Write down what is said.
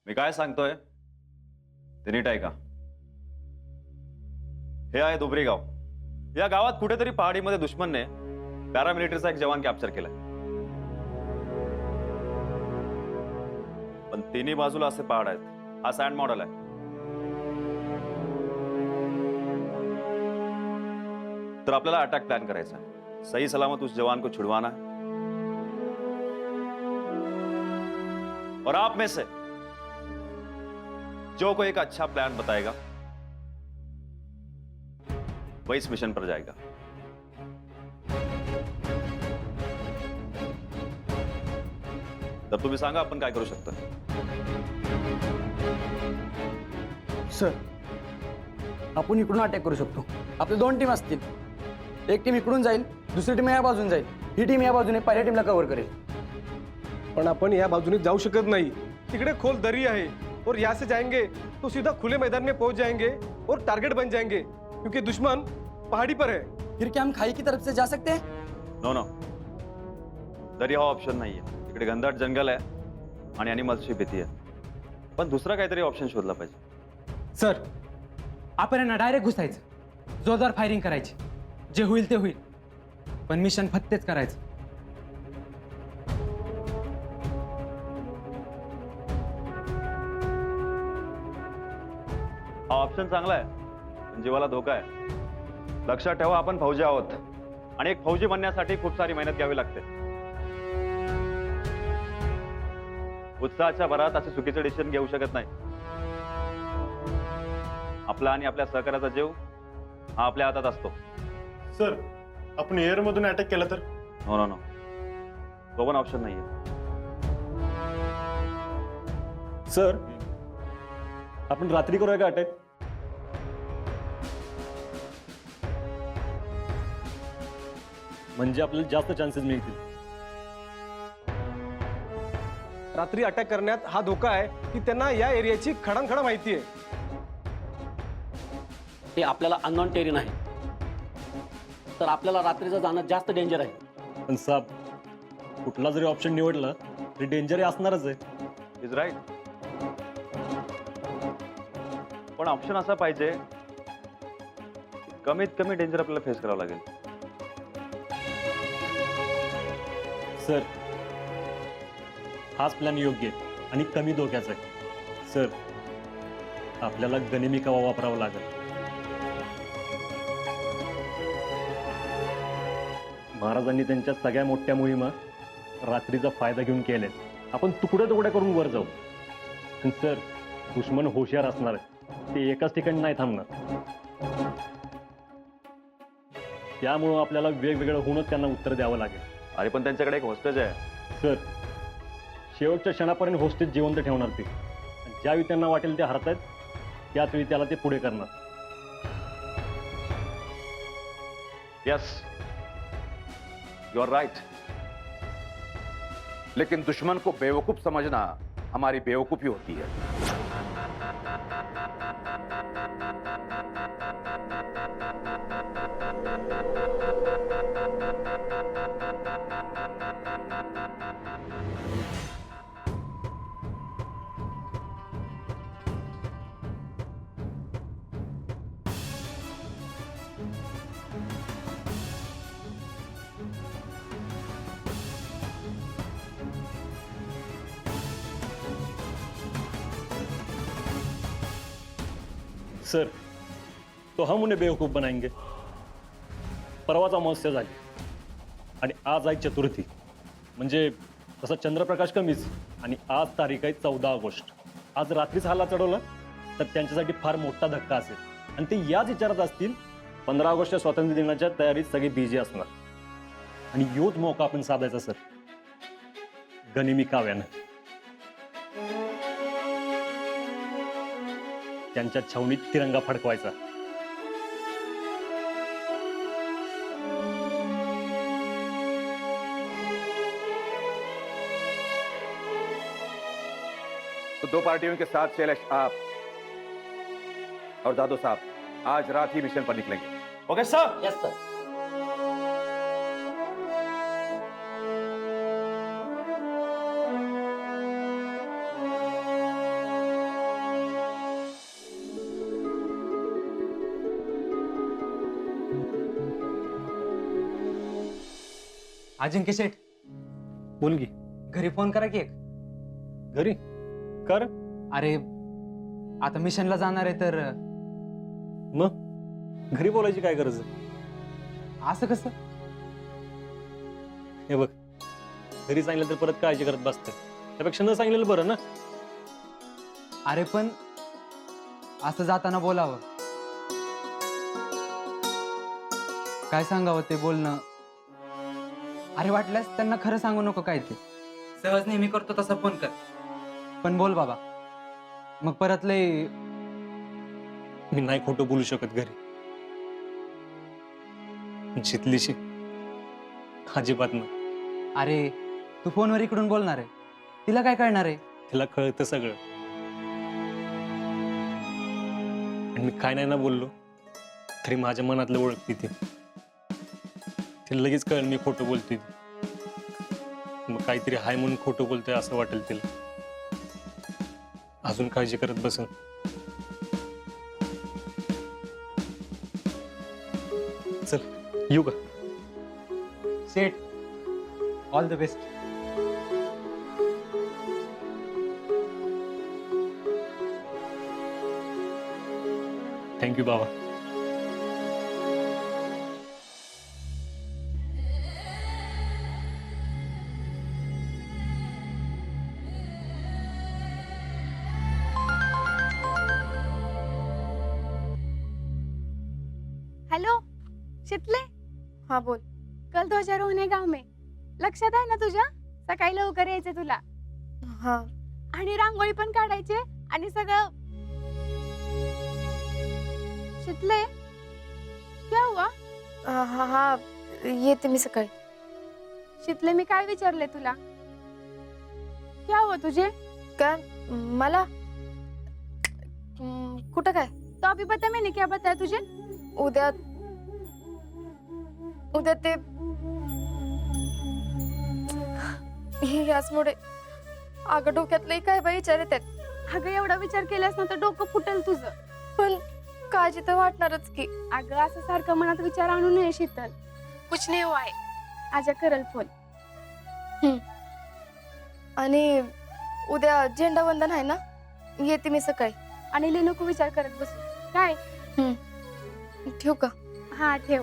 मी काय सांगतोय ते नीट ऐका. हे आहे दुबरी गाव. या गावात कुठेतरी पहाडीमध्ये दुश्मनने पॅरामिलिटरीचा एक जवान कॅप्चर केलाय. पण तिन्ही बाजूला असे पहाड आहेत. हा सँड मॉडेल आहे. तर आपल्याला अटॅक प्लान करायचा है. सही सलामत उस जवान को छुड़वाना है. और आप में से जो कोई एक अच्छा प्लान बताएगा वही इस मिशन पर जाएगा. तर तुम्ही सांगा आपण काय करू शकतो. सर, आपण इकडून अटॅक करू शकतो. आपले दोन टीम असतील. एक टीम इकडून जाईल, दुसरी टीम या बाजून जाईल. ही टीम या बाजूने पहिल्या टीमला कव्हर करेल. पण आपण या बाजूने जाऊ शकत नाही. तिकडे खोल दरी आहे और यहाँ से जाएंगे तो सीधा खुले मैदान में पहुंच जाएंगे और टारगेट बन जाएंगे क्योंकि दुश्मन पहाड़ी पर है. फिर क्या हम खाई की तरफ से जा सकते हैं? नो नो, दरी हा ऑप्शन नाहीये. तिकडे घनदाट जंगल आहे आणि अॅनिमल्सची भीती आहे. पण दुसरा काहीतरी ऑप्शन शोधला पाहिजे. सर, आपण यांना डायरेक्ट घुसायचं, जोरदार फायरिंग करायची. जे होईल ते होईल, पण मिशन फत्तेच करायचं. हा ऑप्शन चांगला आहे, पण जीवाला धोका आहे. लक्षात ठेवा, आपण फौजी आहोत आणि एक फौजी बनण्यासाठी खूप सारी मेहनत घ्यावी लागते. उत्साहाच्या भरात असे चुकीचे डिसिजन घेऊ शकत नाही. आपला आणि आपल्या सहकार्याचा जीव हा आपल्या हातात असतो. सर, आपण एअर मधून अटॅक केला तर? नो नो नो, तो पण ऑप्शन नाहीये. सर, आपण रात्री करूया का अटॅक? म्हणजे आपल्याला जास्त चान्सेस मिळतील. रात्री अटॅक करण्यात हा धोका आहे की त्यांना या एरियाची खडानखडा माहिती आहे. ते आपल्याला अननोन टेरिन आहे, तर आपल्याला रात्रीचं जाणं जास्त डेंजर आहे. पण साहेब, कुठला जरी ऑप्शन निवडला तरी डेंजर असणारच आहे. Is right. पण ऑप्शन असा पाहिजे कमीत कमी डेंजर आपल्याला फेस करावं लागेल. सर, हाच प्लॅन योग्य आहे आणि कमी धोक्याचा आहे. सर, आपल्याला गनिमिका वापरावा लागेल. महाराजांनी त्यांच्या सगळ्या मोठ्या मोहिमा रात्रीचा फायदा घेऊन केल्या. आपण तुकड्या तुकड्या करून वर जाऊ. पण सर, दुश्मन होशियार असणार आहे. ते एकाच ठिकाणी नाही थांबणार. त्यामुळं आपल्याला वेगवेगळं होऊनच त्यांना उत्तर द्यावं लागेल. अरे पण त्यांच्याकडे एक होस्टेज आहे. सर, शेवटच्या क्षणापर्यंत होस्टेज जिवंत ठेवणार ते. ज्यावेळी त्यांना वाटेल ते हरतायत त्याच वेळी त्याला ते पुढे करणार. Yes, you are right. लेकिन दुश्मन को बेवकूफ समझना हमारी बेवकूफी होती है. सर, तो हम उन्हें बेवकूफ बनाएंगे. परवाचा अमावस्या झाली आणि आज आहे चतुर्थी. म्हणजे तसा चंद्रप्रकाश कमीच आणि आज तारीख आहे 14 ऑगस्ट. आज रात्रीच हल्ला चढवला तर त्यांच्यासाठी फार मोठा धक्का असेल आणि ते याच विचारात असतील 15 ऑगस्टच्या स्वातंत्र्य दिनाच्या तयारीत सगळे बिझी असणार. आणि योच मौका आपण साधायचा सर, गनिमी काव्यानं. त्यांच्या छावणीत तिरंगा फडकवायचा. तो 2 पार्टियों के साथ शैलेश आप और जादव साहब आज रात ही मिशन पर निकलेंगे. Okay sir. Yes sir. Ajinkya Sheth, बोल की. घरी फोन करा की एक. घरी कर. अरे आता मिशनला जाणार आहे तर मग घरी बोलायची काय गरज आहे? असं कसं? हे बघ, घरी सांगितलं तर परत काळजी करत बसते, त्यापेक्षा न सांगितलेलं बरं ना. अरे पण असं जाताना बोलावं. काय सांगावं ते बोलणं. अरे वाटल्यास त्यांना खरं सांगू नको काय ते. सहज नेहमी करतो तसा फोन कर, पण बोल बाबा. मग परत लय मी नाही खोटं बोलू शकत घरी. जितलीशी अजिबात ना. अरे तू फोनवर इकडून बोलणार आहे, तिला काय कळणार आहे? तिला कळतं सगळं. आणि मी काय नाही ना बोललो तरी माझ्या मनातलं ओळखते ती. तिला लगेच कळेल मी खोटं बोलतोय ती. मग काहीतरी हाय म्हणून खोटं बोलतोय असं वाटेल तिला. अजून काळजी करत बसन. चल येऊ का? शेठ, ऑल द बेस्ट. थँक्यू बाबा. हेलो शितले. हाँ बोल. कल ध्वजारोहण है गाव में, लक्षात आहे ना तुझ्या? सकाळी लवकर यायचं तुला. हाँ. आणि रांगोळी पण काढायचे आणि सगळं. शितले, क्या हुआ? हाँ हाँ येते मी सकाळी. शितले, मी काय विचारले तुला? क्या हुआ तुझे? काय मला? कुठं काय? तो अभी बता, मैंने क्या बताया तुझे? उद्या उद्या ते याचमुळे अगं डोक्यातलंही काय बाई विचार येतात. अगं एवढा विचार केलास ना तर डोकं फुटेल तुझं. पण काळजी तर वाटणारच की. अगं असं सारखं मनात विचार आणू नये शीतल. कुछ नाही हुआ है. आजा करल फोन. आणि उद्या झेंडा वंदन आहे ना, येते मी सकाळी. आणि नको विचार करत बसू काय. ठेवू का? हा ठेव.